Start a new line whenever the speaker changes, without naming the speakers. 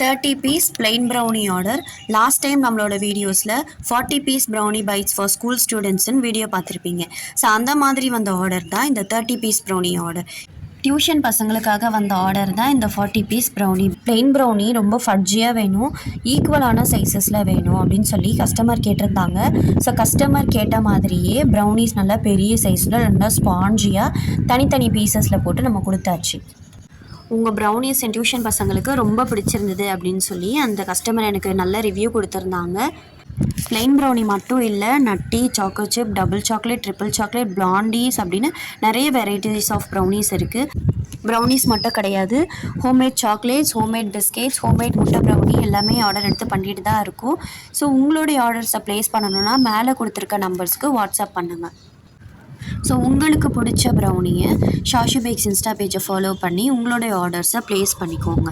30 piece plain brownie order. Last time நம்மளோட வீடியோஸில் 40 piece brownie bites for school ஸ்டூடெண்ட்ஸ்னு video பார்த்துருப்பீங்க. ஸோ அந்த மாதிரி வந்த ஆர்டர் தான் இந்த 30 பீஸ் brownie ஆர்டர். டியூஷன் பசங்களுக்காக வந்த ஆர்டர் தான் இந்த 40 பீஸ் ப்ரௌனி. பிளெயின் ப்ரௌனி ரொம்ப ஃபட்ஜியாக வேணும், ஈக்குவலான சைஸஸில் வேணும் அப்படின்னு சொல்லி கஸ்டமர் கேட்டிருந்தாங்க. ஸோ கஸ்டமர் கேட்ட மாதிரியே ப்ரௌனிஸ் நல்லா பெரிய சைஸில் நல்லா ஸ்பாஞ்சியாக தனித்தனி பீசஸில் போட்டு நம்ம கொடுத்தாச்சு. உங்கள் ப்ரௌனிஸ் என் டியூஷன் பசங்களுக்கு ரொம்ப பிடிச்சிருந்தது அப்படின்னு சொல்லி அந்த கஸ்டமர் எனக்கு நல்ல ரிவ்யூ கொடுத்துருந்தாங்க. பிளெயின் ப்ரௌனி மட்டும் இல்லை, nutty, choco chip, double chocolate, triple chocolate, blondies அப்படின்னு நிறைய வெரைட்டிஸ் ஆஃப் ப்ரௌனிஸ் இருக்குது. ப்ரௌனிஸ் மட்டும் கிடையாது, homemade chocolates, homemade biscuits, homemade முட்டை ப்ரௌனி எல்லாமே ஆர்டர் எடுத்து பண்ணிட்டு தான் இருக்கும். ஸோ உங்களுடைய ஆர்டர்ஸை ப்ளேஸ் பண்ணணுன்னா மேலே கொடுத்துருக்க நம்பர்ஸ்க்கு வாட்ஸ்அப் பண்ணுங்கள். ஸோ உங்களுக்கு பிடிச்ச ப்ரௌனியை ஷாஷு பேக்ஸ் இன்ஸ்டா பேஜை ஃபாலோ பண்ணி உங்களுடைய ஆர்டர்ஸை ப்ளேஸ் பண்ணிக்கோங்க.